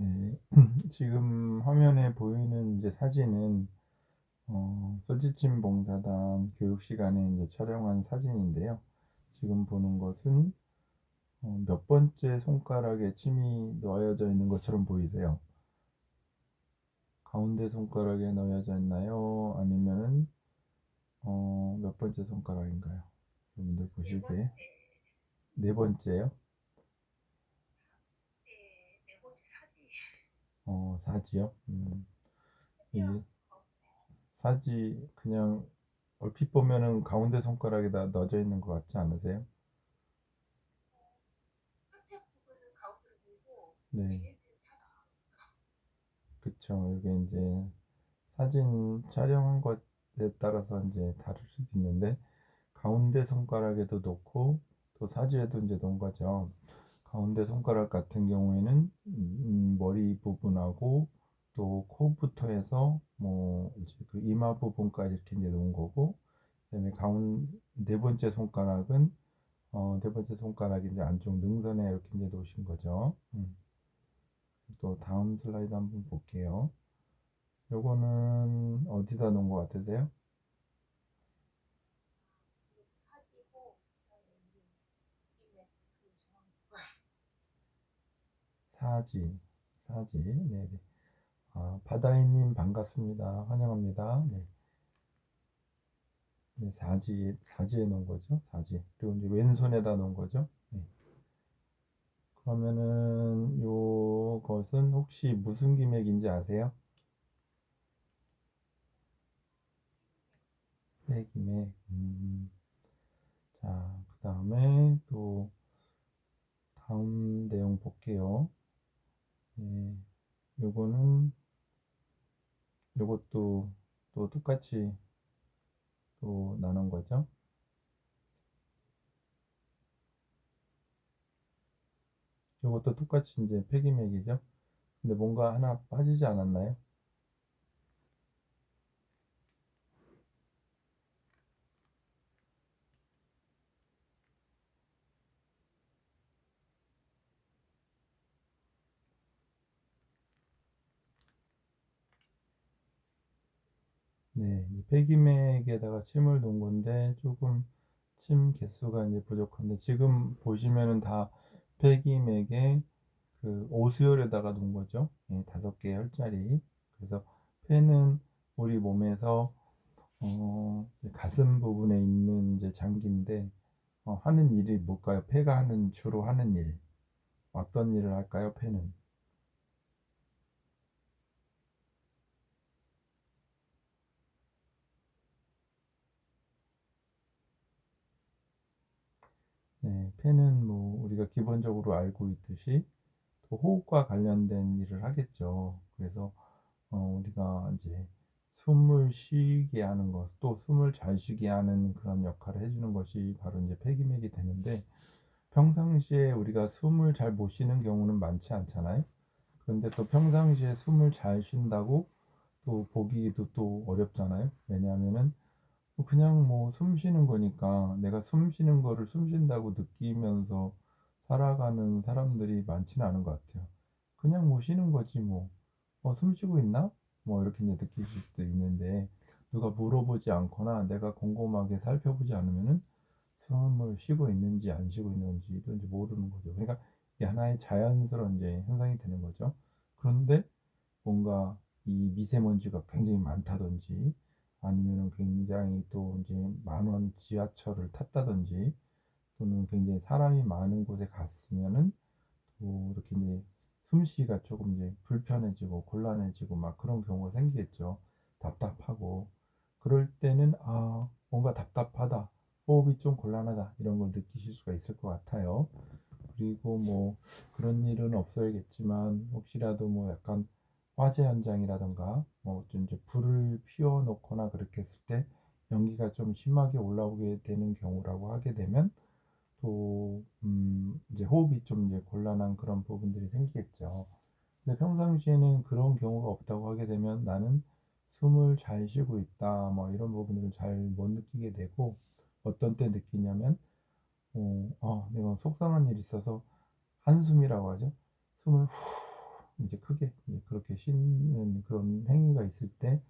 네. 지금 화면에 보이는 이제 사진은 소지침 봉사단 교육 시간에 이제 촬영한 사진인데요. 지금 보는 것은 몇 번째 손가락에 침이 놓여져 있는 것처럼 보이세요? 가운데 손가락에 놓여져 있나요? 아니면은 몇 번째 손가락인가요? 여러분들 보시기에 네 번째요? 사지요? 이게 사지 그냥 얼핏 보면은 가운데 손가락에다 넣어져 있는 것 같지 않으세요? 네, 그쵸. 이게 이제 사진 촬영한 것에 따라서 이제 다를 수도 있는데 가운데 손가락에도 놓고 또 사지에도 이제 놓은 거죠. 가운데 손가락 같은 경우에는 머리 부분하고 또 코부터 해서 뭐 이제 그 이마 부분까지 이렇게 이제 놓은 거고, 그다음에 네 번째 손가락은 네 번째 손가락이 이제 안쪽 능선에 이렇게 이제 놓으신 거죠. 또 다음 슬라이드 한번 볼게요. 요거는 어디다 놓은 것 같으세요? 사지, 사지, 네네. 바다이님 반갑습니다. 환영합니다. 네, 네, 사지에 놓은 거죠. 사지. 그리고 이제 왼손에다 놓은 거죠. 네. 그러면은 요것은 혹시 무슨 기맥인지 아세요? 폐기맥. 자, 그 다음에 또 다음 내용 볼게요. 네, 요거는 요것도 또 똑같이 또 나눈 거죠. 요것도 똑같이 이제 폐기맥이죠. 근데 뭔가 하나 빠지지 않았나요? 네, 이 폐기맥에다가 침을 놓은 건데 조금 침 개수가 이제 부족한데 지금 보시면은 다 폐기맥에 그 오수열에다가 놓은 거죠. 예, 5개 혈자리. 그래서 폐는 우리 몸에서 가슴 부분에 있는 이제 장기인데 하는 일이 뭘까요? 폐가 주로 하는 일. 어떤 일을 할까요? 폐는. 네, 폐는 뭐 우리가 기본적으로 알고 있듯이 또 호흡과 관련된 일을 하겠죠. 그래서 우리가 이제 숨을 쉬게 하는 것, 또 숨을 잘 쉬게 하는 그런 역할을 해주는 것이 바로 이제 폐기맥이 되는데, 평상시에 우리가 숨을 잘 못 쉬는 경우는 많지 않잖아요. 그런데 또 평상시에 숨을 잘 쉰다고 또 보기도 또 어렵잖아요. 왜냐하면은 그냥 뭐 숨 쉬는 거니까 내가 숨 쉬는 거를 숨 쉰다고 느끼면서 살아가는 사람들이 많지는 않은 것 같아요. 그냥 뭐 쉬는 거지 뭐. 숨 쉬고 있나? 뭐 이렇게 이제 느낄 수도 있는데 누가 물어보지 않거나 내가 곰곰하게 살펴보지 않으면은 숨을 쉬고 있는지 안 쉬고 있는지도 이제 모르는 거죠. 그러니까 이게 하나의 자연스러운 이제 현상이 되는 거죠. 그런데 뭔가 이 미세먼지가 굉장히 많다든지 아니면은 굉장히 또 이제 만원 지하철을 탔다든지 또는 굉장히 사람이 많은 곳에 갔으면은 또 이렇게 이제 숨쉬기가 조금 이제 불편해지고 곤란해지고 막 그런 경우가 생기겠죠. 답답하고 그럴 때는 뭔가 답답하다, 호흡이 좀 곤란하다 이런 걸 느끼실 수가 있을 것 같아요. 그리고 뭐 그런 일은 없어야겠지만 혹시라도 뭐 약간 화재 현장이라던가 뭐 좀 이제 불을 피워 놓거나 그렇게 했을 때 연기가 좀 심하게 올라오게 되는 경우라고 하게 되면 또 이제 호흡이 좀 이제 곤란한 그런 부분들이 생기겠죠. 근데 평상시에는 그런 경우가 없다고 하게 되면 나는 숨을 잘 쉬고 있다 뭐 이런 부분들을 잘 못 느끼게 되고, 어떤 때 느끼냐면 내가 속상한 일이 있어서 한숨이라고 하죠. 숨을 후 이제 크게 이제 그렇게 쉬는 그런 행위가 있을 때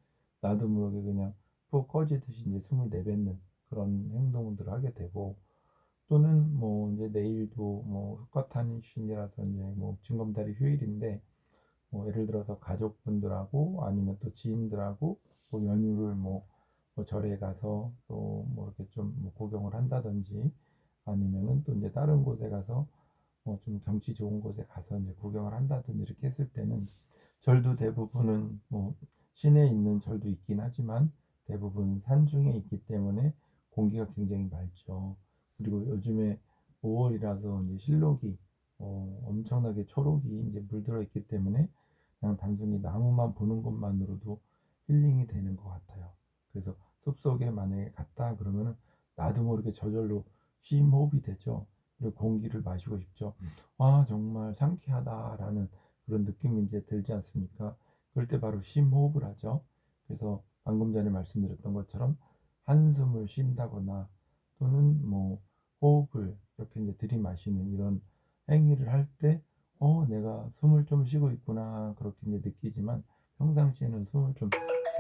나도 모르게 그냥 푹 꺼지듯이 이제 숨을 내뱉는 그런 행동들을 하게 되고, 또는 뭐 이제 내일도 뭐 흑과탄신이라서 이제 뭐 징검다리 휴일인데 뭐 예를 들어서 가족분들하고 아니면 또 지인들하고 뭐 연휴를 뭐 절에 가서 또 뭐 이렇게 좀뭐 구경을 한다든지, 아니면은 또 이제 다른 곳에 가서 뭐 좀 경치 좋은 곳에 가서 이제 구경을 한다든지 이렇게 했을 때는, 절도 대부분은 뭐 시내에 있는 절도 있긴 하지만 대부분 산중에 있기 때문에 공기가 굉장히 맑죠. 그리고 요즘에 5월이라서 이제 실록이 엄청나게 초록이 이제 물들어 있기 때문에 그냥 단순히 나무만 보는 것만으로도 힐링이 되는 것 같아요. 그래서 숲속에 만약에 갔다 그러면은 나도 모르게 저절로 심호흡이 되죠. 그리고 공기를 마시고 싶죠. 아, 정말 상쾌하다라는 그런 느낌이 이제 들지 않습니까? 그럴 때 바로 심호흡을 하죠. 그래서 방금 전에 말씀드렸던 것처럼 한숨을 쉰다거나 또는 뭐 호흡을 이렇게 이제 들이마시는 이런 행위를 할 때, 내가 숨을 좀 쉬고 있구나 그렇게 이제 느끼지만 평상시에는 숨을 좀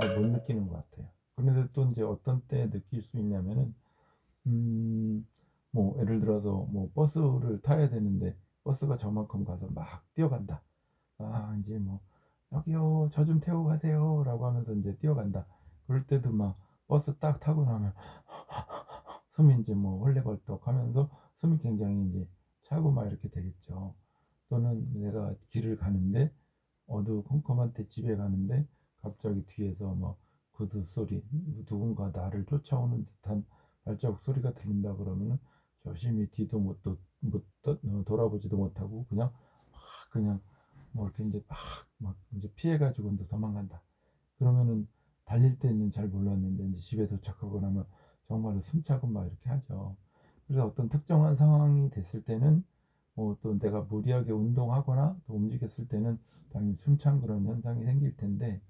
잘 못 느끼는 것 같아요. 그런데 또 이제 어떤 때 느낄 수 있냐면은, 음, 뭐 예를 들어서 뭐 버스를 타야 되는데 버스가 저만큼 가서 막 뛰어간다. 아, 이제 뭐 여기요, 저 좀 태우고 가세요라고 하면서 이제 뛰어간다. 그럴 때도 막 버스 딱 타고 나면 숨이 이제 뭐 헐레벌떡 하면서 숨이 굉장히 이제 차고 막 이렇게 되겠죠. 또는 내가 길을 가는데 어두컴컴한 때 집에 가는데 갑자기 뒤에서 막 구두 소리, 누군가 나를 쫓아오는 듯한 발자국 소리가 들린다 그러면은 조심히 뒤도 돌아보지도 못하고 그냥 뭐 이렇게 이제 막 이제 피해가지고 이제 도망간다. 그러면은 달릴 때는 잘 몰랐는데 이제 집에 도착하고 나면 정말로 숨차고 막 이렇게 하죠. 그래서 어떤 특정한 상황이 됐을 때는 또 내가 무리하게 운동하거나 또 움직였을 때는 당연히 숨찬 그런 현상이 생길 텐데,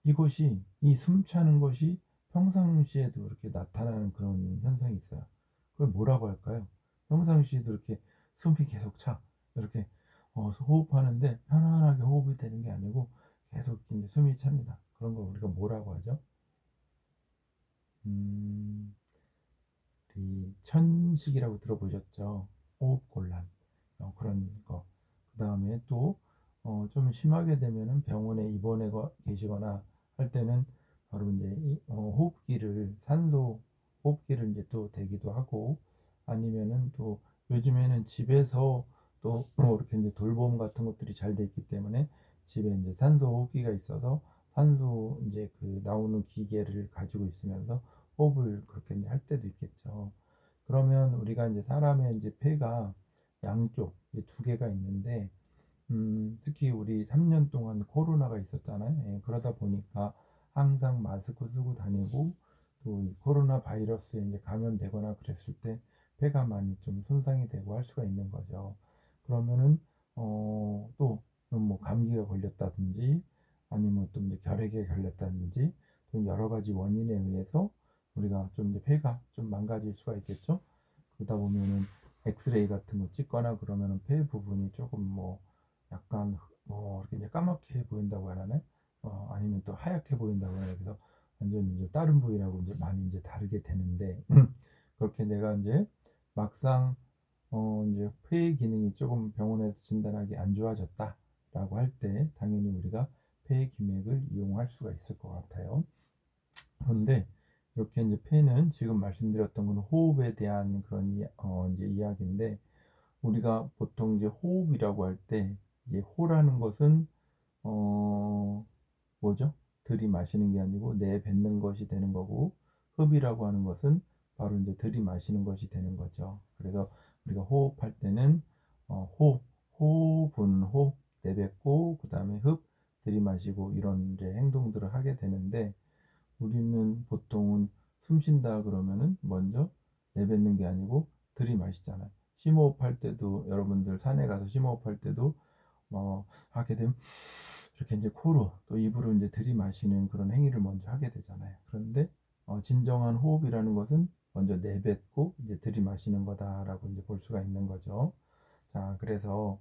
이것이 이 숨차는 것이 평상시에도 이렇게 나타나는 그런 현상이 있어요. 그걸 뭐라고 할까요? 평상시에도 이렇게 숨이 계속 차. 이렇게 호흡하는데 편안하게 호흡이 되는 게 아니고 계속 이제 숨이 찹니다. 그런 걸 우리가 뭐라고 하죠? 음, 우리 천식이라고 들어보셨죠? 호흡곤란. 그런 거. 그 다음에 또, 좀 심하게 되면은 병원에 입원해 계시거나 할 때는 바로 이제 호흡기를, 산소 호흡기를 이제 또 대기도 하고, 아니면은 또 요즘에는 집에서 또 이렇게 이제 돌봄 같은 것들이 잘 돼 있기 때문에 집에 이제 산소 호흡기가 있어서 산소 이제 그 나오는 기계를 가지고 있으면서 호흡을 그렇게 이제 할 때도 있겠죠. 그러면 우리가 이제 사람의 이제 폐가 양쪽 이제 두 개가 있는데, 특히 우리 3년 동안 코로나가 있었잖아요. 예, 그러다 보니까 항상 마스크 쓰고 다니고 또 이 코로나 바이러스에 이제 감염되거나 그랬을 때 폐가 많이 좀 손상이 되고 할 수가 있는 거죠. 그러면은 또 뭐 감기가 걸렸다든지 아니면 또 이제 결핵에 걸렸다든지 또 여러 가지 원인에 의해서 우리가 좀 이제 폐가 좀 망가질 수가 있겠죠. 그러다 보면은 엑스레이 같은 거 찍거나 그러면은 폐 부분이 조금 뭐 약간 뭐 이렇게 이제 까맣게 보인다고 하나요? 아니면 또 하얗게 보인다고 하나요? 그래서 완전 이제 다른 부위라고 이제 많이 이제 다르게 되는데 그렇게 내가 이제 막상 이제 폐 기능이 조금 병원에서 진단하기 안 좋아졌다라고 할 때 당연히 우리가 폐 기맥을 이용할 수가 있을 것 같아요. 그런데 이렇게 이제 폐는 지금 말씀드렸던 건 호흡에 대한 그런 이제 이야기인데, 우리가 보통 이제 호흡이라고 할 때 이제 호라는 것은 어 뭐죠? 들이마시는 게 아니고 내뱉는 것이 되는 거고, 흡이라고 하는 것은 바로 이제 들이마시는 것이 되는 거죠. 그래서 우리가 호흡할 때는 호흡은 호흡 내뱉고 그다음에 흡 들이마시고 이런 이제 행동들을 하게 되는데, 우리는 보통은 숨 쉰다 그러면은 먼저 내뱉는 게 아니고 들이마시잖아요. 심호흡할 때도 여러분들 산에 가서 심호흡할 때도 하게 되면 이렇게 이제 코로 또 입으로 이제 들이마시는 그런 행위를 먼저 하게 되잖아요. 그런데 진정한 호흡이라는 것은 먼저 내뱉고 이제 들이마시는 거다라고 이제 볼 수가 있는 거죠. 자, 그래서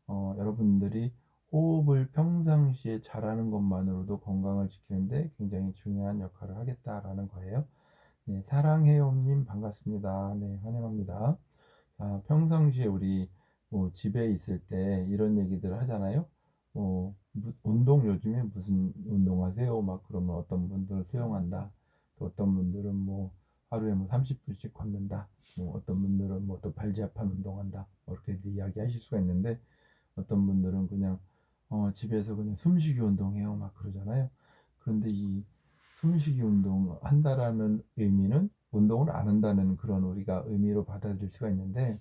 여러분들이 호흡을 평상시에 잘하는 것만으로도 건강을 지키는데 굉장히 중요한 역할을 하겠다라는 거예요. 네, 사랑해요님 반갑습니다. 네, 환영합니다. 평상시에 우리 뭐 집에 있을 때 이런 얘기들 하잖아요. 운동 요즘에 무슨 운동하세요? 막 그러면 어떤 분들은 수영한다. 또 어떤 분들은 뭐 하루에 뭐 30분씩 걷는다. 뭐 어떤 분들은 뭐 또 발지압한 운동한다. 뭐 이렇게 이야기하실 수가 있는데 어떤 분들은 그냥 집에서 그냥 숨쉬기 운동해요. 막 그러잖아요. 그런데 이 숨쉬기 운동 한다라는 의미는 운동을 안 한다는 그런 우리가 의미로 받아들일 수가 있는데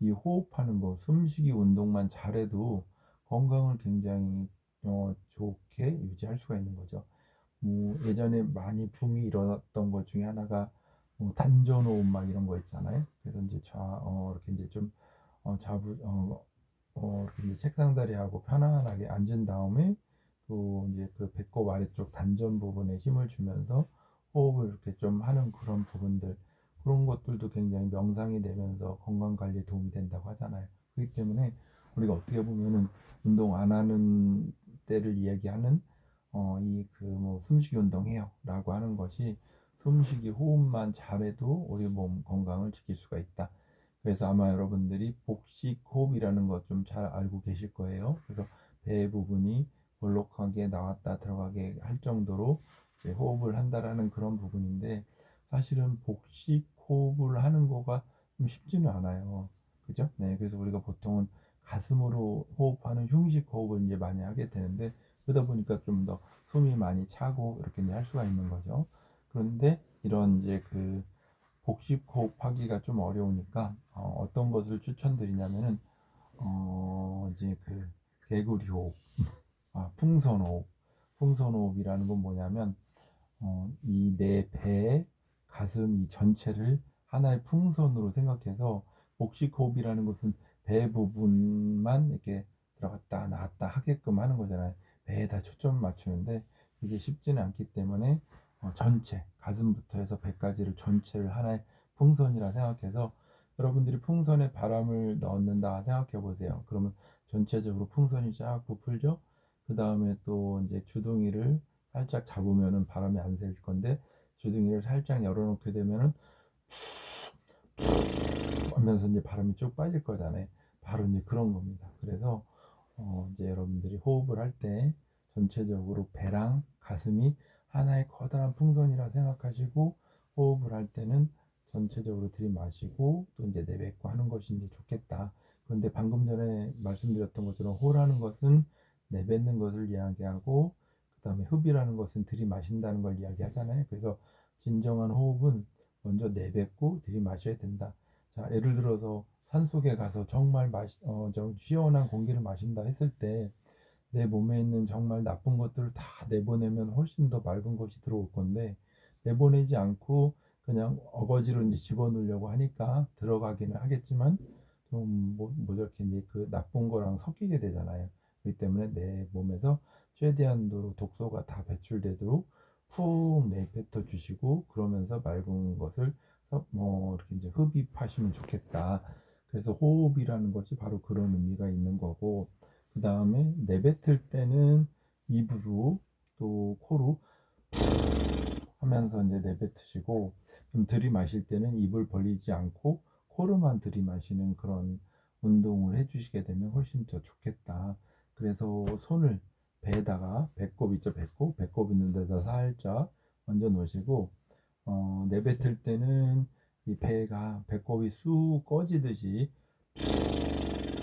이 호흡하는 거, 숨쉬기 운동만 잘해도 건강을 굉장히 좋게 유지할 수가 있는 거죠. 예전에 많이 붐이 일어났던 것 중에 하나가 단전호흡 막 이런 거 있잖아요. 그래서 이제 이렇게 이제 좀 잡을 이렇게 이제 책상다리하고 편안하게 앉은 다음에 또 이제 그 배꼽 아래쪽 단전 부분에 힘을 주면서 호흡을 이렇게 좀 하는 그런 부분들 그런 것들도 굉장히 명상이 되면서 건강 관리에 도움이 된다고 하잖아요. 그렇기 때문에 우리가 어떻게 보면은 운동 안 하는 때를 이야기하는 이 그 뭐 숨쉬기 운동해요라고 하는 것이 숨쉬기 호흡만 잘해도 우리 몸 건강을 지킬 수가 있다. 그래서 아마 여러분들이 복식 호흡이라는 것 좀 잘 알고 계실 거예요. 그래서 배 부분이 볼록하게 나왔다 들어가게 할 정도로 호흡을 한다라는 그런 부분인데 사실은 복식 호흡을 하는 거가 좀 쉽지는 않아요. 그죠? 네, 그래서 우리가 보통은 가슴으로 호흡하는 흉식 호흡을 이제 많이 하게 되는데 그러다 보니까 좀 더 숨이 많이 차고 이렇게 이제 할 수가 있는 거죠. 그런데 이런 이제 그 복식 호흡하기가 좀 어려우니까 떤 것을 추천드리냐면은 이제 그 개구리 호흡, 풍선 호흡. 풍선 호흡이라는 건 뭐냐면 이 내 배, 가슴 이 전체를 하나의 풍선으로 생각해서 복식 호흡이라는 것은 배 부분만 이렇게 들어갔다 나왔다 하게끔 하는 거잖아요. 배에다 초점을 맞추는데 이게 쉽지는 않기 때문에 전체 가슴부터 해서 배까지를 전체를 하나의 풍선이라 생각해서 여러분들이 풍선에 바람을 넣는다 생각해 보세요. 그러면 전체적으로 풍선이 쫙 부풀죠. 그 다음에 또 이제 주둥이를 살짝 잡으면은 바람이 안 쐴 건데 주둥이를 살짝 열어놓게 되면은 하면서 이제 바람이 쭉 빠질 거잖아요. 바로 이제 그런 겁니다. 그래서 이제 여러분들이 호흡을 할 때 전체적으로 배랑 가슴이 하나의 커다란 풍선이라 생각하시고 호흡을 할 때는 전체적으로 들이마시고 또 이제 내뱉고 하는 것이 이제 좋겠다. 그런데 방금 전에 말씀드렸던 것처럼 호라는 것은 내뱉는 것을 이야기하고 그다음에 흡이라는 것은 들이마신다는 걸 이야기하잖아요. 그래서 진정한 호흡은 먼저 내뱉고 들이마셔야 된다. 자, 예를 들어서 산속에 가서 정말 좀 시원한 공기를 마신다 했을 때 내 몸에 있는 정말 나쁜 것들을 다 내보내면 훨씬 더 맑은 것이 들어올 건데 내보내지 않고 그냥 어거지로 이제 집어넣으려고 하니까 들어가기는 하겠지만 좀 이렇게 이제 그 나쁜 거랑 섞이게 되잖아요. 그렇기 때문에 내 몸에서 최대한도로 독소가 다 배출되도록 푹 내뱉어 주시고 그러면서 맑은 것을 이렇게 이제 흡입하시면 좋겠다. 그래서 호흡이라는 것이 바로 그런 의미가 있는 거고 그 다음에 내뱉을 때는 입으로 또 코로 하면서 이제 내뱉으시고 좀 들이마실 때는 입을 벌리지 않고 코로만 들이마시는 그런 운동을 해주시게 되면 훨씬 더 좋겠다. 그래서 손을 배에다가 배꼽 있죠, 배꼽 있는 데다 살짝 얹어 놓으시고 내뱉을 때는 이 배가 배꼽이 쑥 꺼지듯이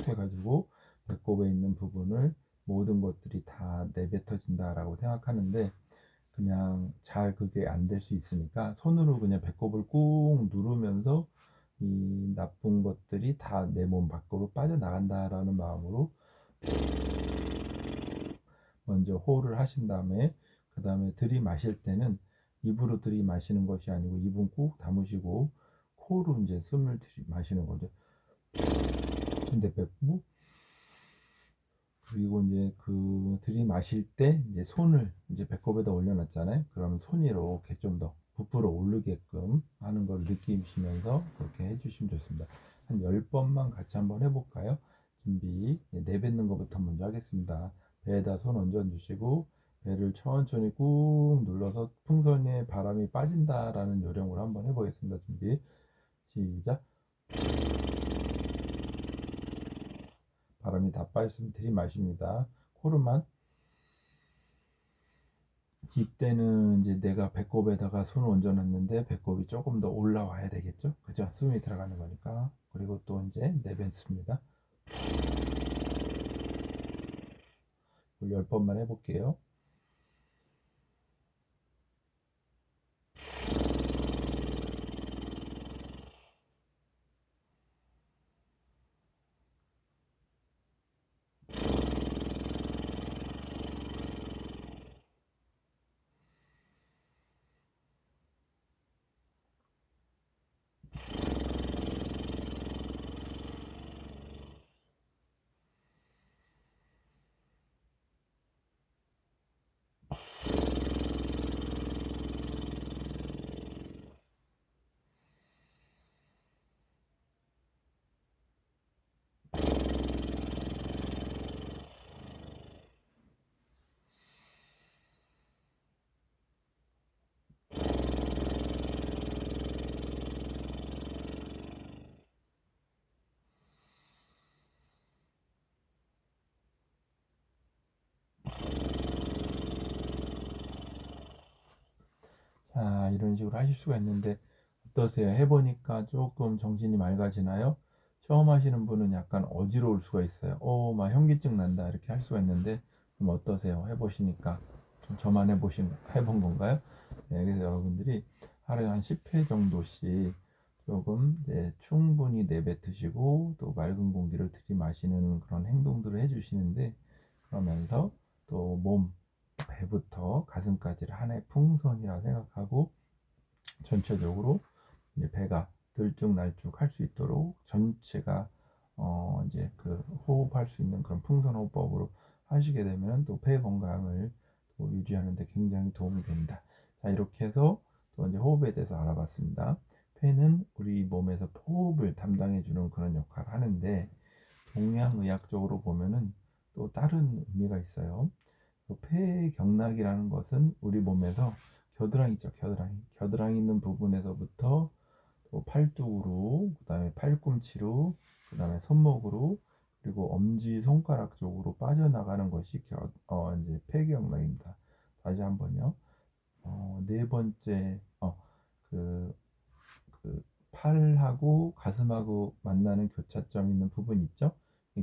해가지고 배꼽에 있는 부분을 모든 것들이 다 내뱉어진다라고 생각하는데 그냥 잘 그게 안 될 수 있으니까 손으로 그냥 배꼽을 꾹 누르면서 이 나쁜 것들이 다 내 몸 밖으로 빠져나간다라는 마음으로 먼저 호흡을 하신 다음에 그 다음에 들이마실 때는 입으로 들이마시는 것이 아니고 입은 꾹 다무시고 코로 이제 숨을 들이마시는 거죠. 근데 뱉고 그리고 이제 그 들이마실 때 이제 손을 이제 배꼽에다 올려놨잖아요. 그러면 손이 이렇게 좀 더 부풀어 오르게끔 하는 걸 느끼시면서 그렇게 해주시면 좋습니다. 한 10번만 같이 한번 해볼까요? 준비. 내뱉는 것부터 먼저 하겠습니다. 배에다 손 얹어 주시고 배를 천천히 꾹 눌러서 풍선에 바람이 빠진다라는 요령으로 한번 해보겠습니다. 준비. 시작. 바람이 다 빠졌으면 들이마십니다. 코로만. 이때는 이제 내가 배꼽에다가 손을 얹어놨는데 배꼽이 조금 더 올라와야 되겠죠? 그죠? 숨이 들어가는 거니까. 그리고 또 이제 내뱉습니다. 10번만 해볼게요. 자, 이런 식으로 하실 수가 있는데 어떠세요? 해보니까 조금 정신이 맑아지나요? 처음 하시는 분은 약간 어지러울 수가 있어요. 막 현기증 난다 이렇게 할 수가 있는데 좀 어떠세요? 해보시니까 좀 저만 해본 건가요? 네, 그래서 여러분들이 하루에 한 10회 정도씩 조금 이제 충분히 내뱉으시고 또 맑은 공기를 들이마시는 그런 행동들을 해주시는데 그러면서 또 배부터 가슴까지를 하나의 풍선이라 생각하고 전체적으로 이제 배가 들쭉날쭉 할 수 있도록 전체가 이제 그 호흡할 수 있는 그런 풍선 호흡법으로 하시게 되면 또 폐 건강을 또 유지하는 데 굉장히 도움이 됩니다. 자, 이렇게 해서 또 이제 호흡에 대해서 알아봤습니다. 폐는 우리 몸에서 호흡을 담당해 주는 그런 역할을 하는데 동양의학적으로 보면은 또 다른 의미가 있어요. 폐경락이라는 것은 우리 몸에서 겨드랑이죠, 겨드랑이. 겨드랑이 있는 부분에서부터 또 팔뚝으로, 그 다음에 팔꿈치로, 그 다음에 손목으로, 그리고 엄지 손가락 쪽으로 빠져나가는 것이 이제 폐경락입니다. 다시 한번요. 네 번째, 그, 그 팔하고 가슴하고 만나는 교차점 있는 부분 있죠?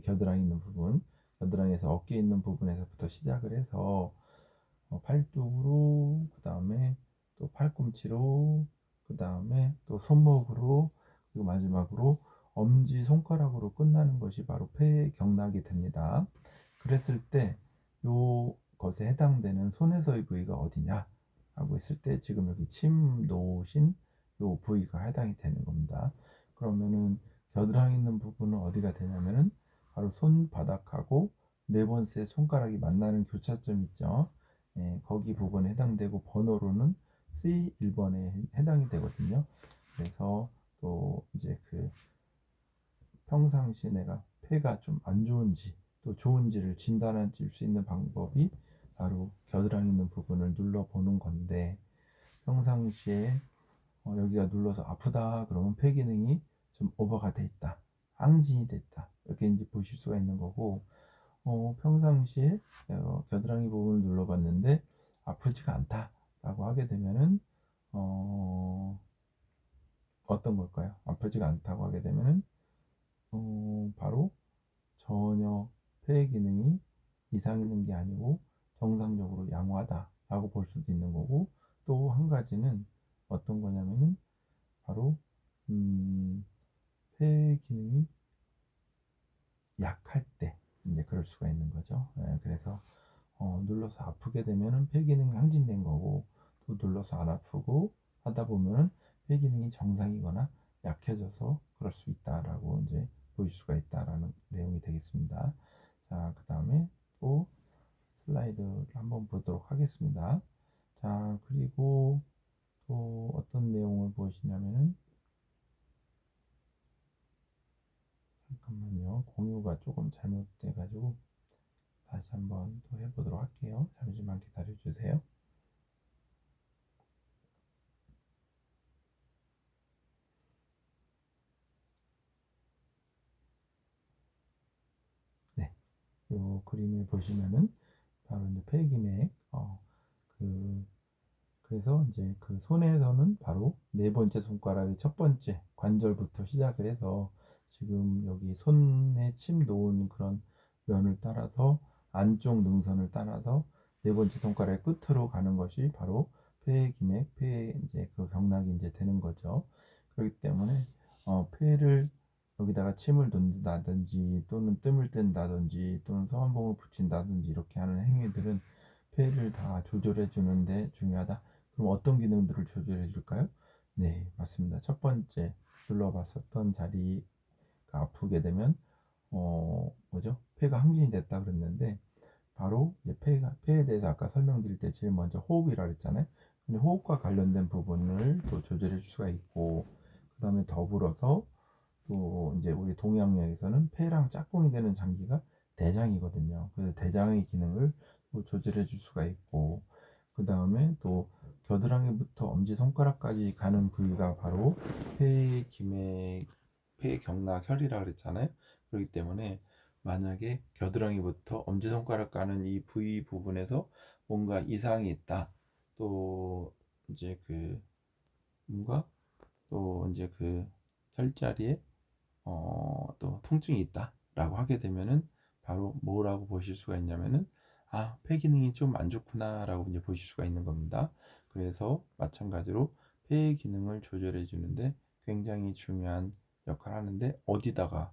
겨드랑이 있는 부분. 겨드랑이에서 어깨 있는 부분에서부터 시작을 해서 팔뚝으로, 그 다음에 또 팔꿈치로, 그 다음에 또 손목으로, 그리고 마지막으로 엄지 손가락으로 끝나는 것이 바로 폐경락이 됩니다. 그랬을 때 요것에 해당되는 손에서의 부위가 어디냐 하고 했을 때 지금 여기 침 놓으신 요 부위가 해당이 되는 겁니다. 그러면은 겨드랑이 있는 부분은 어디가 되냐면은 바로 손바닥하고 네 번째 손가락이 만나는 교차점 있죠. 예, 거기 부분에 해당되고 번호로는 C1번에 해당이 되거든요. 그래서 또 이제 그 평상시 내가 폐가 좀 안 좋은지 또 좋은지를 진단할 수 있는 방법이 바로 겨드랑이 있는 부분을 눌러보는 건데 평상시에 여기가 눌러서 아프다 그러면 폐 기능이 좀 오버가 돼 있다, 항진이 됐다 이렇게 이제 보실 수가 있는 거고 평상시에 겨드랑이 부분을 눌러봤는데 아프지가 않다라고 하게 되면은 어떤 걸까요? 아프지가 않다고 하게 되면은 바로 전혀 폐 기능이 이상 있는 게 아니고 정상적으로 양호하다라고 볼 수도 있는 거고 또 한 가지는 어떤 거냐면은 바로 폐 기능이 약할 때 이제 그럴 수가 있는 거죠. 예, 그래서 눌러서 아프게 되면은 폐 기능이 항진된 거고 또 눌러서 안 아프고 하다 보면은 폐 기능이 정상이거나 약해져서 그럴 수 있다라고 이제 보일 수가 있다라는 내용이 되겠습니다. 자, 그 다음에 또 슬라이드를 한번 보도록 하겠습니다. 자, 그리고 또 어떤 내용을 보시냐면은 잠깐만요. 공유가 조금 잘못돼 가지고 다시 한번 또 해보도록 할게요. 잠시만 기다려 주세요. 네, 요 그림을 보시면은 바로 이제 폐기맥 그 그래서 이제 그 손에서는 바로 네 번째 손가락의 첫 번째 관절부터 시작을 해서 지금 여기 손에 침 놓은 그런 면을 따라서 안쪽 능선을 따라서 네 번째 손가락의 끝으로 가는 것이 바로 폐기맥, 폐 이제 그 경락이 이제 되는 거죠. 그렇기 때문에 폐를 여기다가 침을 놓는다든지 또는 뜸을 뜬다든지 또는 소환봉을 붙인다든지 이렇게 하는 행위들은 폐를 다 조절해 주는데 중요하다. 그럼 어떤 기능들을 조절해 줄까요? 네, 맞습니다. 첫 번째 눌러봤었던 자리가 아프게 되면 뭐죠? 폐가 항진이 됐다 그랬는데 바로 이제 폐에 대해서 아까 설명드릴 때 제일 먼저 호흡이라 그랬잖아요. 근데 호흡과 관련된 부분을 또 조절해 줄 수가 있고 그다음에 더불어서 또 이제 우리 동양약에서는 폐랑 짝꿍이 되는 장기가 대장이거든요. 그래서 대장의 기능을 또 조절해 줄 수가 있고 그 다음에 또 겨드랑이부터 엄지손가락까지 가는 부위가 바로 폐기맥, 폐경락혈이라 그랬잖아요. 그렇기 때문에 만약에 겨드랑이부터 엄지손가락 가는 이 부위 부분에서 뭔가 이상이 있다. 또 이제 그 뭔가 또 이제 그 혈자리에 또 통증이 있다라고 하게 되면은 바로 뭐라고 보실 수가 있냐면은 폐 기능이 좀 안 좋구나라고 이제 보실 수가 있는 겁니다. 그래서 마찬가지로 폐 기능을 조절해 주는데 굉장히 중요한 역할을 하는데 어디다가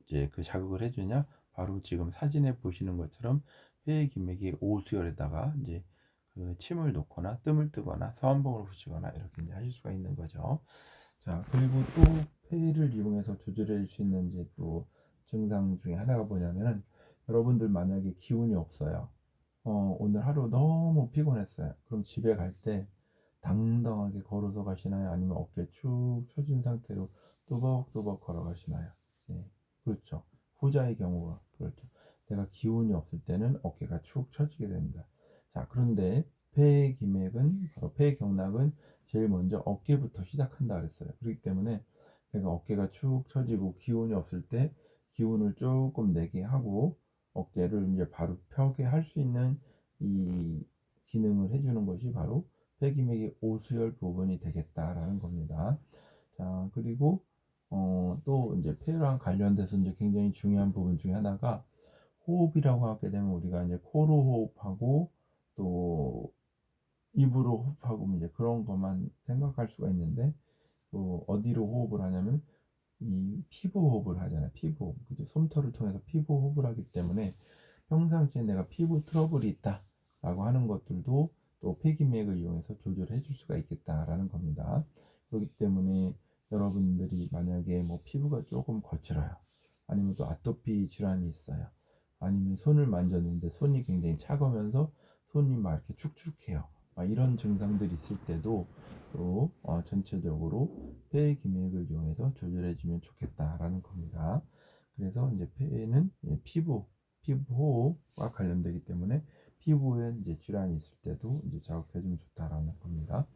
이제 그 자극을 해주냐? 바로 지금 사진에 보시는 것처럼 폐 기맥의 오수열에다가 이제 그 침을 놓거나 뜸을 뜨거나 서한봉을 붙이거나 이렇게 이제 하실 수가 있는 거죠. 자, 그리고 또 폐를 이용해서 조절해 줄 수 있는 이제 또 증상 중에 하나가 뭐냐면은 여러분들 만약에 기운이 없어요. 오늘 하루 너무 피곤했어요. 그럼 집에 갈 때 당당하게 걸어서 가시나요? 아니면 어깨 축 처진 상태로 또박또박 걸어가시나요? 네, 그렇죠. 후자의 경우가 그렇죠. 내가 기운이 없을 때는 어깨가 축 처지게 됩니다. 자, 그런데 폐기맥은 바로 폐경락은 제일 먼저 어깨부터 시작한다 그랬어요. 그렇기 때문에 내가 어깨가 축 처지고 기운이 없을 때 기운을 조금 내게 하고 어깨를 이제 바로 펴게 할 수 있는 이 기능을 해주는 것이 바로 폐기맥의 오수열 부분이 되겠다라는 겁니다. 자, 그리고 또 이제 폐랑 관련돼서 이제 굉장히 중요한 부분 중에 하나가 호흡이라고 하게 되면 우리가 이제 코로 호흡하고 또 입으로 호흡하고 이제 그런 것만 생각할 수가 있는데 또 어디로 호흡을 하냐면 이 피부 호흡을 하잖아요. 피부 호흡. 그죠? 솜털을 통해서 피부 호흡을 하기 때문에 평상시에 내가 피부 트러블이 있다라고 하는 것들도 또 폐기맥을 이용해서 조절해 줄 수가 있겠다라는 겁니다. 그렇기 때문에 여러분들이 만약에 뭐 피부가 조금 거칠어요. 아니면 또 아토피 질환이 있어요. 아니면 손을 만졌는데 손이 굉장히 차가우면서 손이 막 이렇게 축축해요. 막 이런 증상들이 있을 때도 또 전체적으로 폐 기맥을 이용해서 조절해 주면 좋겠다라는 겁니다. 그래서 이제 폐는 피부 호흡과 관련되기 때문에 피부에 이제 질환이 있을 때도 이제 자극해 주면 좋다라는 겁니다.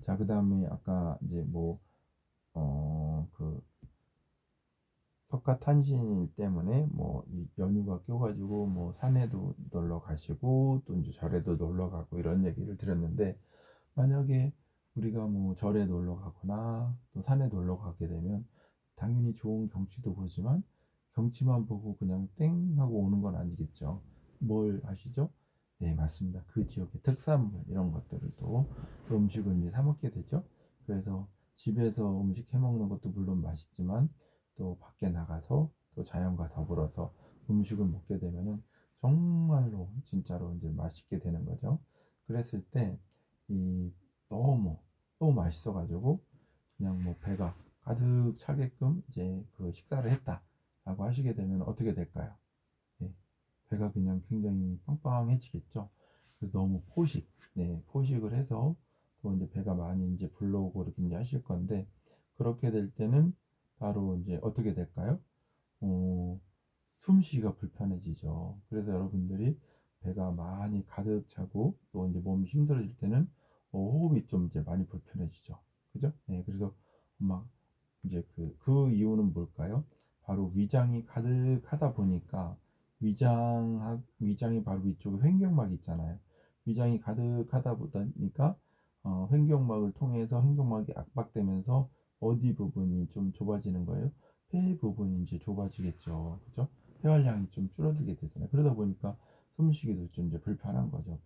자, 그다음에 아까 이제 뭐 그 석가탄신 때문에 뭐 이 연휴가 껴가지고 뭐 산에도 놀러 가시고 또 이제 절에도 놀러 가고 이런 얘기를 드렸는데 만약에 우리가 뭐 절에 놀러 가거나 또 산에 놀러 가게 되면 당연히 좋은 경치도 보지만 경치만 보고 그냥 땡 하고 오는 건 아니겠죠. 뭘 아시죠? 네, 맞습니다. 그 지역의 특산물 이런 것들을 또 음식을 이제 사 먹게 되죠. 그래서 집에서 음식 해 먹는 것도 물론 맛있지만 또 밖에 나가서 또 자연과 더불어서 음식을 먹게 되면은 정말로 진짜로 이제 맛있게 되는 거죠. 그랬을 때 이 너무 너무 맛있어가지고 그냥 뭐 배가 가득 차게끔 이제 그 식사를 했다라고 하시게 되면 어떻게 될까요? 네, 배가 그냥 굉장히 빵빵해지겠죠. 그래서 너무 네, 포식을 해서 또 이제 배가 많이 이제 불러오고 이렇게 이제 하실 건데 그렇게 될 때는 바로 이제 어떻게 될까요? 어, 숨쉬기가 불편해지죠. 그래서 여러분들이 배가 많이 가득 차고 또 이제 몸이 힘들어질 때는 호흡이 좀 이제 많이 불편해지죠. 그죠? 네, 그래서 막 이제 그 이유는 뭘까요? 바로 위장이 가득하다 보니까 위장이 바로 위쪽에 횡격막이 있잖아요. 위장이 가득하다 보니까 횡격막을 통해서 횡격막이 압박되면서 어디 부분이 좀 좁아지는 거예요? 폐 부분이 이제 좁아지겠죠. 그죠? 폐활량이 좀 줄어들게 되잖아요. 그러다 보니까 숨쉬기도 좀 이제 불편한 거죠.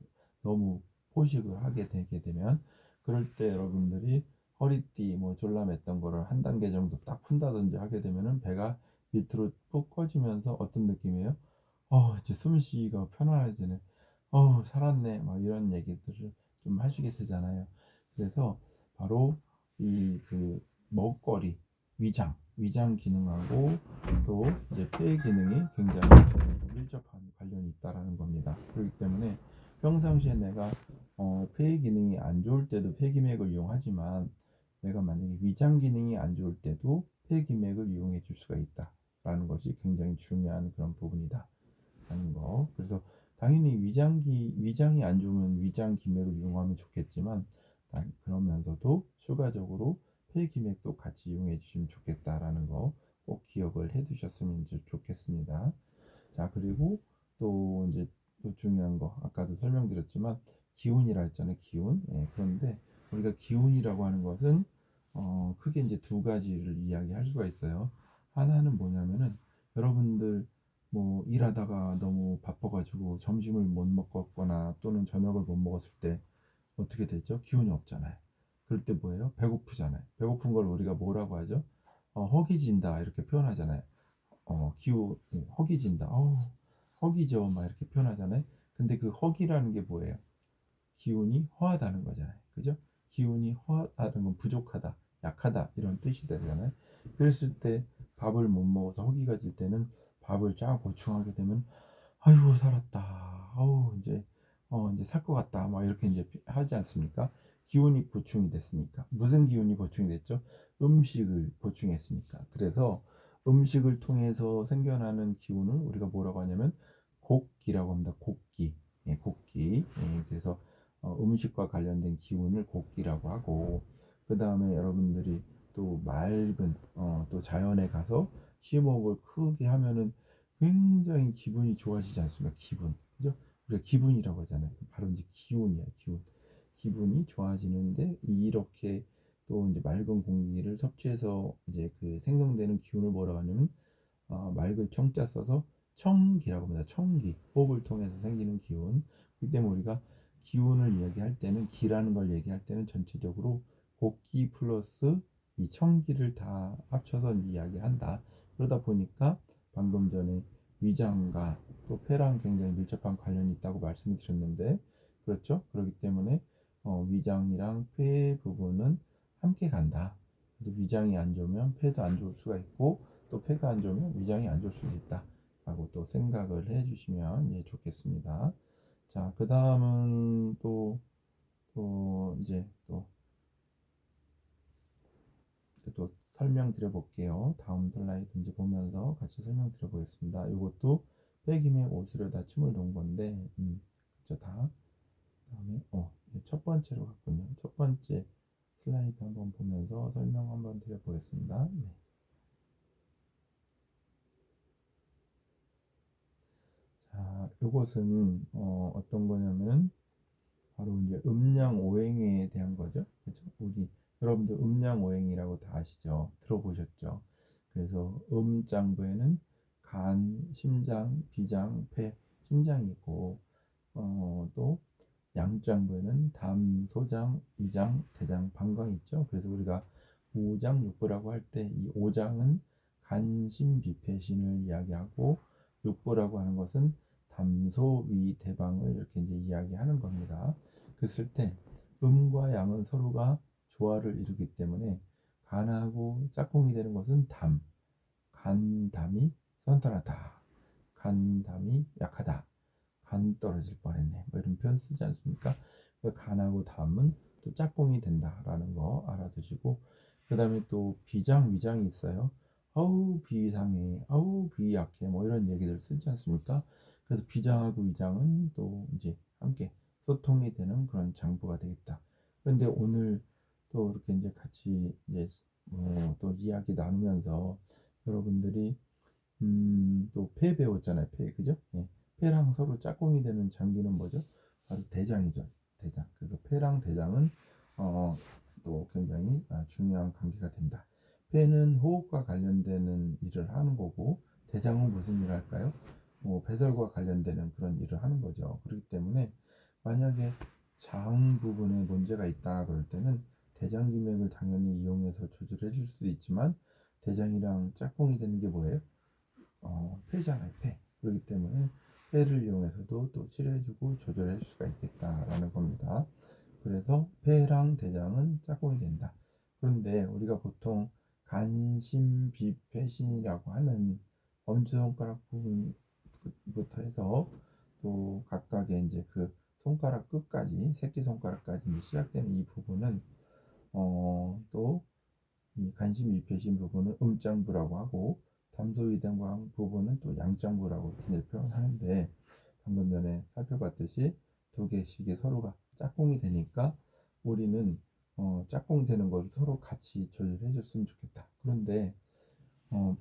너무 포식을 하게 되게 되면 그럴 때 여러분들이 허리띠 뭐 졸라맸던 거를 한 단계 정도 딱 푼다든지 하게 되면은 배가 밑으로 푹 꺼지면서 어떤 느낌이에요? 이제 숨쉬기가 편안해지네. 살았네. 막 이런 얘기들을 좀 하시게 되잖아요. 그래서 바로 이 먹거리, 위장 기능하고 또 이제 폐 기능이 굉장히 밀접한 관련이 있다라는 겁니다. 그렇기 때문에 평상시에 내가 폐 기능이 안 좋을 때도 폐기맥을 이용하지만 내가 만약에 위장 기능이 안 좋을 때도 폐기맥을 이용해 줄 수가 있다라는 것이 굉장히 중요한 그런 부분이다. 하는 거. 그래서 당연히 위장이 안 좋으면 위장 기맥을 이용하면 좋겠지만 그러면서도 추가적으로 폐 기맥도 같이 이용해 주시면 좋겠다라는 거 꼭 기억을 해 두셨으면 좋겠습니다. 자, 그리고 또 이제 또 중요한 거 아까도 설명드렸지만 기운이라 했잖아요. 기운. 예, 그런데 우리가 기운이라고 하는 것은 크게 이제 두 가지를 이야기할 수가 있어요. 하나는 뭐냐면은 여러분들 뭐 일하다가 너무 바빠가지고 점심을 못 먹었거나 또는 저녁을 못 먹었을 때 어떻게 되죠? 기운이 없잖아요. 그럴 때 뭐예요? 배고프잖아요. 배고픈 걸 우리가 뭐라고 하죠? 허기진다 이렇게 표현하잖아요. 허기진다. 허기져 막 이렇게 표현하잖아요. 근데 그 허기라는 게 뭐예요? 기운이 허하다는 거잖아요. 그죠? 기운이 허하다는 건 부족하다, 약하다 이런 뜻이 되잖아요. 그랬을 때 밥을 못 먹어서 허기가 질 때는 밥을 쫙 보충하게 되면 아이고 살았다. 이제 살 것 같다. 막 이렇게 이제 하지 않습니까? 기운이 보충이 됐으니까. 무슨 기운이 보충이 됐죠? 음식을 보충했으니까. 그래서 음식을 통해서 생겨나는 기운을 우리가 뭐라고 하냐면 곡기라고 합니다. 곡기. 예, 곡기. 예, 그래서 음식과 관련된 기운을 곡기라고 하고 그 다음에 여러분들이 또 맑은 또 자연에 가서 심호흡을 크게 하면은 굉장히 기분이 좋아지지 않습니까? 기분. 그죠? 우리가 기분이라고 하잖아요. 바로 이제 기운이야, 기운. 기분이 좋아지는데 이렇게 또 이제 맑은 공기를 섭취해서 이제 생성되는 기운을 뭐라고 하냐면 맑을 청자 써서 청기라고 합니다. 청기. 호흡을 통해서 생기는 기운. 그렇기 때문에 우리가 기운을 이야기할 때는 기라는 걸 얘기할 때는 전체적으로 곡기 플러스 이 청기를 다 합쳐서 이야기한다. 그러다 보니까 방금 전에 위장과 또 폐랑 굉장히 밀접한 관련이 있다고 말씀을 드렸는데 그렇죠? 그렇기 때문에 위장이랑 폐 부분은 함께 간다. 그래서 위장이 안 좋으면 폐도 안 좋을 수가 있고 또 폐가 안 좋으면 위장이 안 좋을 수도 있다. 라고 또 생각을 해 주시면 좋겠습니다. 자, 그 다음은 또 설명드려 볼게요. 다음 슬라이드 이제 보면서 같이 설명드려 보겠습니다. 이것도 빼김에 옷으로다 침을 놓은 건데, 그쵸, 다음에, 첫 번째로 갔군요. 첫 번째 슬라이드 한번 보면서 설명 한번 드려 보겠습니다. 네. 자, 이것은 어떤 거냐면 바로 이제 음양 오행에 대한 거죠. 그렇죠? 여러분들 음양 오행이라고 다 아시죠? 들어보셨죠? 그래서 음장부에는 간, 심장, 비장, 폐, 신장이 있고 또 양장부에는 담, 소장, 위장, 대장, 방광이 있죠. 그래서 우리가 오장육부라고 할 때 이 오장은 간심비폐신을 이야기하고 육부라고 하는 것은 담소, 위, 대방을 이렇게 이제 이야기하는 겁니다. 그랬을 때 음과 양은 서로가 조화를 이루기 때문에 간하고 짝꿍이 되는 것은 담, 간담이 선선하다, 간담이 약하다, 간 떨어질 뻔했네. 뭐 이런 표현 쓰지 않습니까? 그 간하고 담은 또 짝꿍이 된다라는 거 알아두시고 그 다음에 또 비장, 위장이 있어요. "아우 비상해. 아우 비 약해." 뭐 이런 얘기들 쓰지 않습니까? 그래서 비장하고 위장은 또 이제 함께 소통이 되는 그런 장부가 되겠다. 그런데 오늘 또 이렇게 인제 같이 이제 또 이야기 나누면서 여러분들이 또 폐 배웠잖아요, 폐. 그죠? 예. 폐랑 서로 짝꿍이 되는 장기는 뭐죠? 바로 대장이죠, 대장. 그래서 폐랑 대장은 어 또 굉장히 중요한 관계가 된다. 폐는 호흡과 관련되는 일을 하는 거고 대장은 무슨 일을 할까요? 뭐 배설과 관련되는 그런 일을 하는 거죠. 그렇기 때문에 만약에 장 부분에 문제가 있다 그럴 때는 대장기맥을 당연히 이용해서 조절해 줄 수도 있지만 대장이랑 짝꿍이 되는 게 뭐예요? 폐잖아요, 폐. 그렇기 때문에 폐를 이용해서도 또 치료해주고 조절할 수가 있겠다라는 겁니다. 그래서 폐랑 대장은 짝꿍이 된다. 그런데 우리가 보통 간심비폐신이라고 하는 엄지손가락 부분부터 해서 또 각각의 이제 그 손가락 끝까지 새끼손가락까지 시작되는 이 부분은 또 이 간심이폐신 부분은 음장부라고 하고 담소위대광 부분은 또 양장부라고 이렇게 표현하는데 방금 전에 살펴봤듯이 두 개씩이 서로가 짝꿍이 되니까 우리는 짝꿍 되는 걸 서로 같이 조절해 줬으면 좋겠다. 그런데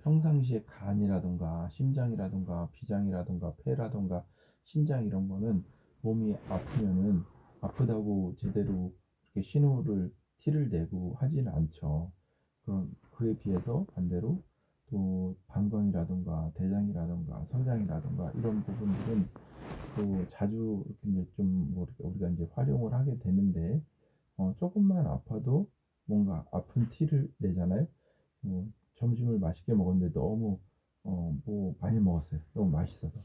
평상시에 간이라든가 심장이라든가 비장이라든가 폐라든가 신장 이런 거는 몸이 아프면은 아프다고 제대로 이렇게 신호를 티를 내고 하지는 않죠. 그럼 그에 비해서 반대로 또 방광이라든가 대장이라든가 성장이라든가 이런 부분들은 또 자주 이렇게 이제 좀뭐 우리가 이제 활용을 하게 되는데 조금만 아파도 뭔가 아픈 티를 내잖아요. 뭐 점심을 맛있게 먹었는데 너무 뭐 많이 먹었어요. 너무 맛있어서.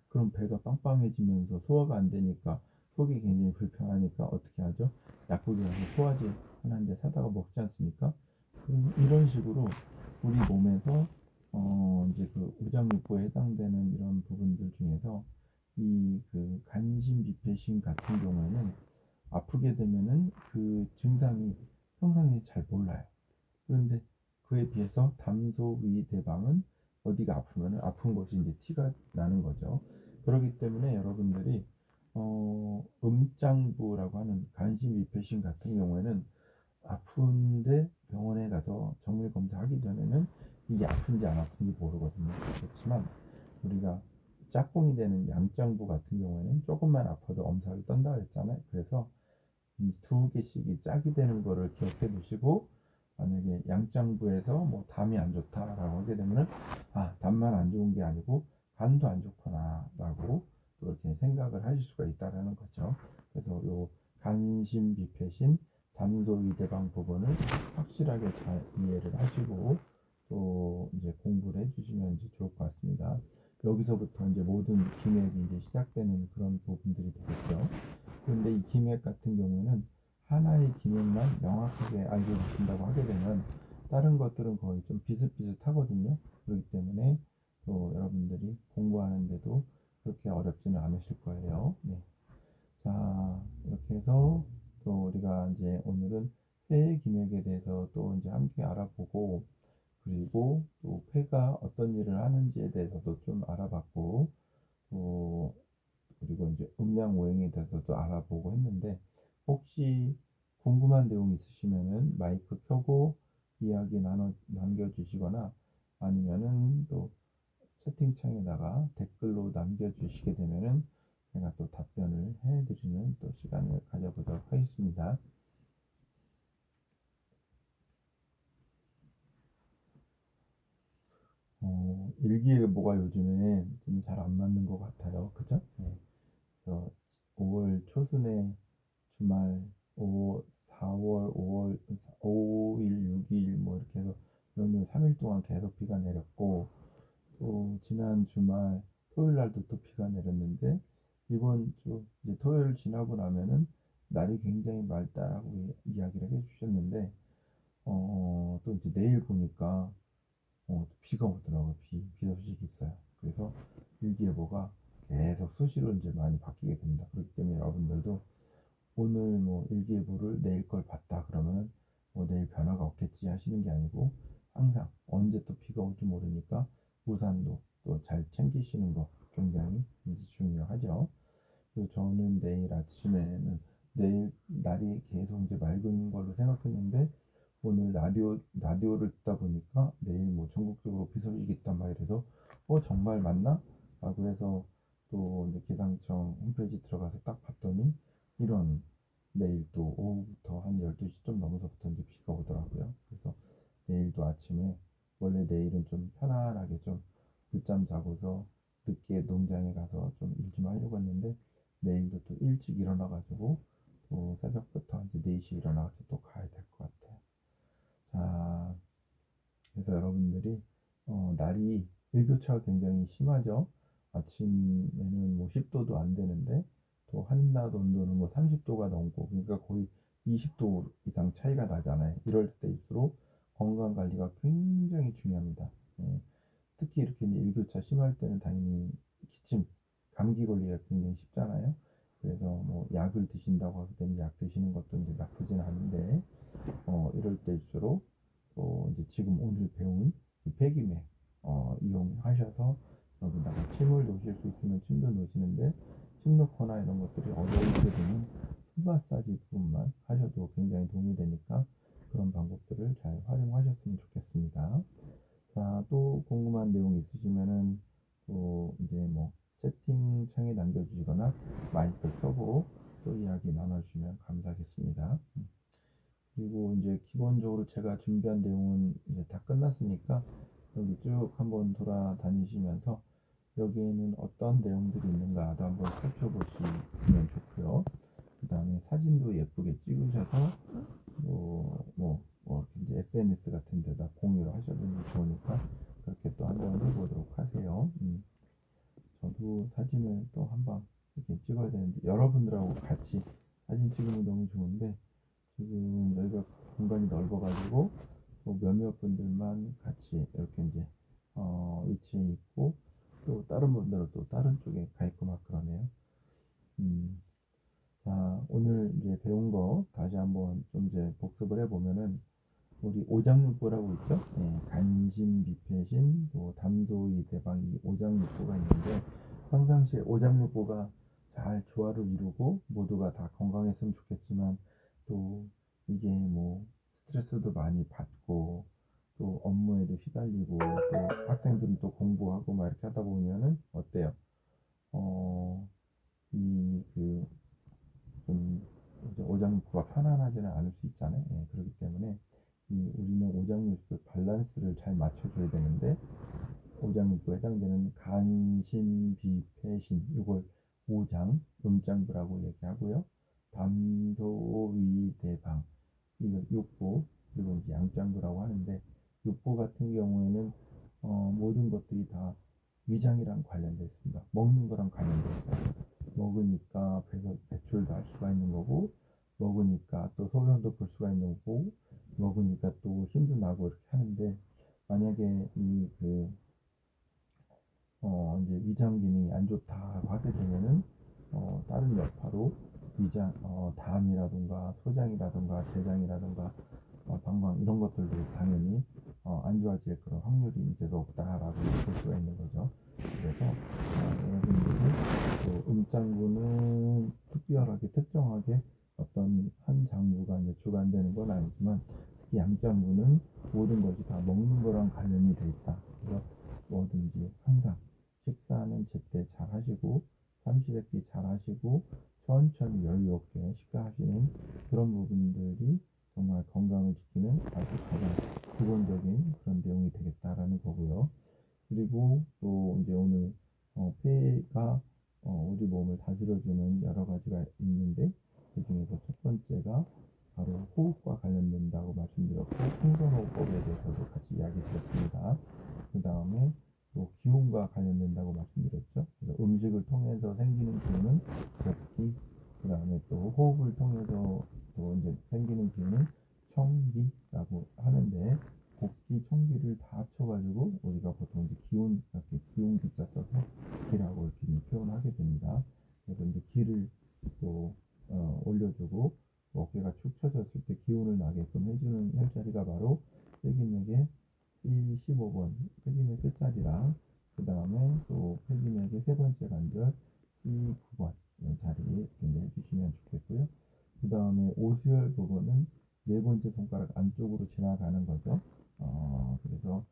그럼 배가 빵빵해지면서 소화가 안 되니까 속이 굉장히 불편하니까 어떻게 하죠? 약국에 가서 소화제 하나 한 대 사다가 먹지 않습니까? 이런 식으로 우리 몸에서 이제 그 우장육부에 해당되는 이런 부분들 중에서 이 그 간신비폐신 같은 경우에는 아프게 되면은 그 증상이 평상시에 잘 몰라요. 그런데 그에 비해서 담소위대방은 어디가 아프면 아픈 것이 이제 티가 나는 거죠. 그렇기 때문에 여러분들이 음장부라고 하는 간신비폐신 같은 경우에는 아픈데 병원에 가서 정밀 검사하기 전에는 이게 아픈지 안 아픈지 모르거든요. 그렇지만 우리가 짝꿍이 되는 양장부 같은 경우에는 조금만 아파도 엄살을 떤다 그랬잖아요. 그래서 이 두 개씩이 짝이 되는 거를 기억해 두시고 만약에 양장부에서 뭐 담이 안 좋다라고 하게 되면은 담만 안 좋은 게 아니고 간도 안 좋구나라고 그렇게 생각을 하실 수가 있다라는 거죠. 그래서 요 간신비폐신 담소위대방 부분을 확실하게 잘 이해를 하시고 또 이제 공부를 해주시면 이제 좋을 것 같습니다. 여기서부터 이제 모든 기맥이 이제 시작되는 그런 부분들이 되겠죠. 그런데 이 기맥 같은 경우는 하나의 기맥만 명확하게 알고 계신다고 하게 되면 다른 것들은 거의 좀 비슷비슷하거든요. 그렇기 때문에 또 여러분들이 공부하는데도 그렇게 어렵지는 않으실 거예요. 네. 자, 이렇게 해서 또 우리가 이제 오늘은 폐의 기맥에 대해서 또 이제 함께 알아보고 그리고 또 폐가 어떤 일을 하는지에 대해서도 좀 알아봤고 또 그리고 이제 음양 오행에 대해서도 알아보고 했는데 혹시 궁금한 내용 있으시면은 마이크 켜고 이야기 남겨주시거나 아니면은 또 채팅창에다가 댓글로 남겨주시게 되면은 제가 또 답변을 해드리는 또 시간을 가져보도록 하겠습니다. 일기예보가 요즘에 좀 잘 안 맞는 것 같아요. 그죠? 네. 그래서 5월 초순에 주말 4월, 5월, 5일, 6일 뭐 이렇게 해서 연휴 3일 동안 계속 비가 내렸고 또 지난 주말 토요일 날도 또 비가 내렸는데 이번 주 이제 토요일 지나고 나면은 날이 굉장히 맑다라고 이야기를 해주셨는데 또 이제 내일 보니까 비가 오더라고요. 비 소식이 있어요. 그래서 일기예보가 계속 수시로 이제 많이 바뀌게 됩니다. 그렇기 때문에 여러분들도 오늘 뭐 일기예보를 내일 걸 봤다 그러면은 뭐 내일 변화가 없겠지 하시는 게 아니고 항상 언제 또 비가 올지 모르니까 우산도 또 잘 챙기시는 거 굉장히 이제 중요하죠. 그래서 저는 내일 아침에는 내일 날이 계속 이제 맑은 걸로 생각했는데 오늘 라디오를 듣다 보니까 내일 뭐 전국적으로 비 소식이 있단 말이래서 정말 맞나? 라고 해서 또 이제 기상청 홈페이지 들어가서 딱 봤더니 이런 내일 또 오후부터 한 12시쯤 넘어서부터 이제 비가 오더라고요. 그래서 내일도 아침에 원래 내일은 좀 편안하게 좀 늦잠 자고서 늦게 농장에 가서 좀 일 좀 하려고 했는데 내일도 또 일찍 일어나 가지고 또 새벽부터 이제 4시에 일어나서 또 가야 될 것 같아요. 자, 그래서 여러분들이 날이 일교차가 굉장히 심하죠. 아침에는 뭐 10도도 안 되는데 또 한낮 온도는 뭐 30도가 넘고 그러니까 거의 20도 이상 차이가 나잖아요. 이럴 때일수록 건강 관리가 굉장히 중요합니다. 예, 특히 이렇게 이제 일교차 심할 때는 당연히 기침, 감기 걸리기가 굉장히 쉽잖아요. 그래서 뭐 약을 드신다고 하기 때문에 약 드시는 것도 이제 나쁘진 않은데 이럴 때일수록 이제 지금 오늘 배운 이 폐기맥 이용하셔서 여기다가 침을 놓으실 수 있으면 침도 놓으시는데 침 놓거나 이런 것들이 어려울 때는 숨 마사지뿐만 하셔도 굉장히 도움이 되니까 그런 방법들을 잘 활용하셨으면 좋겠습니다. 자, 또 궁금한 내용 있으시면은 또 이제 뭐 채팅창에 남겨주시거나 마이크 켜고 또 이야기 나눠주시면 감사하겠습니다. 그리고 이제 기본적으로 제가 준비한 내용은 이제 다 끝났으니까 여기 쭉 한번 돌아다니시면서 여기에는 어떤 내용들이 있는가도 한번 살펴보시면 좋고요. 그 다음에 사진도 예쁘게 찍으셔서 이렇게 이제 SNS 같은 데다 공유를 하셔도 좋으니까 그렇게 또 한번 해보도록 하세요. 저도 사진을 또 한번 이렇게 찍어야 되는데 여러분들하고 같이 사진 찍으면 너무 좋은데 지금 여기가 공간이 넓어가지고 뭐 몇몇 분들만 같이 이렇게 이제 위치에 있고 또 다른 분들은 또 다른 쪽에 가 있고 막 그러네요. 음, 자, 오늘 이제 배운 거 다시 한번 좀 이제 복습을 해보면은 우리 오장육부라고 있죠? 예, 간신, 비폐신, 또 담소이, 대방이 오장육부가 있는데 평상시에 오장육부가 잘 조화를 이루고 모두가 다 건강했으면 좋겠지만 또 이게 뭐 스트레스도 많이 받고 또 업무에도 시달리고 또 학생들은 또 공부하고 막 이렇게 하다 보면은 어때요? 어, 이그 좀 오장육부가 편안하지는 않을 수 있잖아요. 예, 그렇기 때문에 우리는 오장육부 밸런스를 잘 맞춰줘야 되는데 오장육부에 해당되는 간신, 비, 패신 이걸 오장, 음장부라고 얘기하고요. 담도, 위, 대방 이거 육부 그리고 이제 양장부라고 하는데 육부 같은 경우에는 모든 것들이 다 위장이랑 관련되어 있습니다. 먹는 거랑 관련되어 있어요. 먹으니까 배출도 할 수가 있는 거고 먹으니까 또 소변도 볼 수가 있는 거고 먹으니까 또 힘도 나고 이렇게 하는데 만약에 이제 위장 기능이 안 좋다고 하게 되면은 다른 여파로 담이라든가 소장이라든가 대장이라든가 방광 이런 것들도 당연히 안 좋아질 그런 확률이 이제 높다라고 볼 수가 있는 거죠. 그래서 여러분들이 또 음장구는 특별하게 특정하게 어떤 한 장부가 이제 주관되는 건 아니지만 특히 양장부는 모든 것이 다 먹는 거랑 관련이 돼 있다. 그래서 뭐든지 항상 식사는 제때 잘 하시고 삼시세끼 잘 하시고 천천히 여유 없게 식사하시는 그런 부분들이 정말 건강을 지키는 아주 가장 기본적인 그런 내용이 되겠다라는 거고요. 그리고 또 이제 오늘 폐가 우리 몸을 다스려주는 여러 가지가 있는데 그 중에서 첫 번째가 바로 호흡과 관련된다고 말씀드렸고 풍선호흡법에 대해서도 같이 이야기 드렸습니다. 그 다음에 또 기운과 관련된다고 말씀드렸죠. 그래서 음식을 통해서 생기는 기운은 복기, 그 다음에 또 호흡을 통해서 또 이제 생기는 기운은 청기라고 하는데 복기, 청기를 다 합쳐가지고 우리가 보통 이제 기운 이렇게 기운 기자 써서 기라고 이렇게 표현하게 됩니다. 그래서 이제 기를 또 올려주고 어깨가 축 처졌을 때 기운을 나게끔 해주는 혈자리가 바로 쐐기맥의 C15번 폐기맥 끝자리랑 그 다음에 또 폐기맥의 세 번째 관절 C9번 자리에 이렇게 내주시면 좋겠고요. 그 다음에 오수열 부분은 네 번째 손가락 안쪽으로 지나가는 거죠. 그래서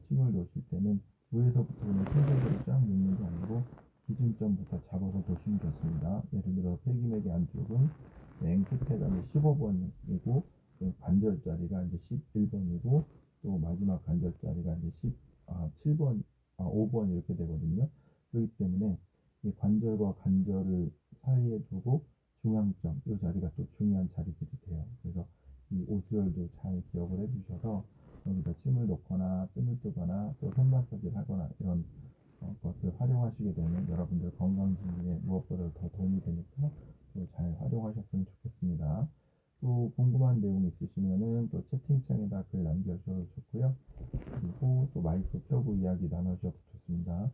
침을 놓으실 때는 위에서부터 그냥 손잡이를 쫙 놓는 게 아니고 기준점부터 잡아서 놓으시면 좋습니다. 예를 들어 폐기맥의 안쪽은 맨 끝에가 15번이고 관절 자리가 이제 11번이고 또 마지막 관절 자리가 이제 7번, 5번 이렇게 되거든요. 그렇기 때문에 이 관절과 관절을 사이에 두고 중앙점, 이 자리가 또 중요한 자리들이 돼요. 그래서 이 오수열도 잘 기억을 해주셔서 여기다 침을 놓거나 뜸을 뜨거나 또 손 마사지를 하거나 이런 것을 활용하시게 되면 여러분들 건강 증진에 무엇보다 더 도움이 되니까 또 잘 활용하셨으면 좋겠습니다. 또 궁금한 내용 있으시면은 또 채팅창에다 글 남겨주셔도 좋고요. 그리고 또 마이크 켜고 이야기 나누셔도 좋습니다.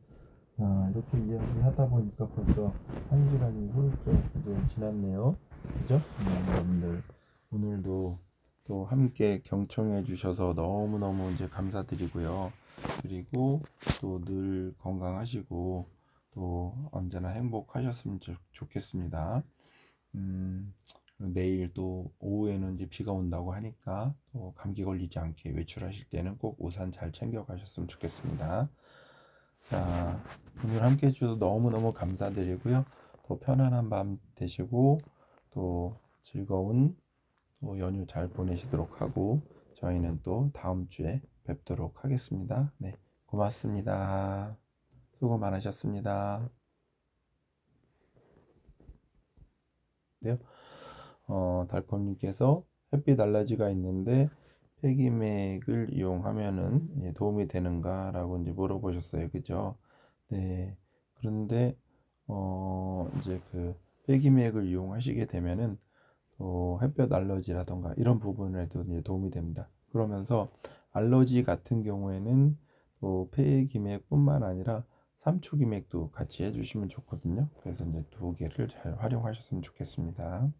자, 이렇게 이야기하다 보니까 벌써 1시간이 훌쩍 이제 지났네요. 그죠? 여러분들 오늘도 또 함께 경청해 주셔서 너무너무 이제 감사드리고요. 그리고 또 늘 건강하시고 또 언제나 행복하셨으면 좋겠습니다. 내일 또 오후에는 이제 비가 온다고 하니까 또 감기 걸리지 않게 외출하실 때는 꼭 우산 잘 챙겨 가셨으면 좋겠습니다. 자, 오늘 함께 해주셔서 너무너무 감사드리고요. 또 편안한 밤 되시고 또 즐거운 또 연휴 잘 보내시도록 하고 저희는 또 다음 주에 뵙도록 하겠습니다. 네, 고맙습니다. 수고 많으셨습니다. 네, 달콤님께서 햇빛 알러지가 있는데 폐기맥을 이용하면은 도움이 되는가라고 이제 물어보셨어요. 그죠? 네. 그런데 이제 그 폐기맥을 이용하시게 되면은 햇볕 알러지라던가 이런 부분에도 이제 도움이 됩니다. 그러면서 알러지 같은 경우에는 또 폐기맥뿐만 아니라 삼초기맥도 같이 해주시면 좋거든요. 그래서 이제 두 개를 잘 활용하셨으면 좋겠습니다.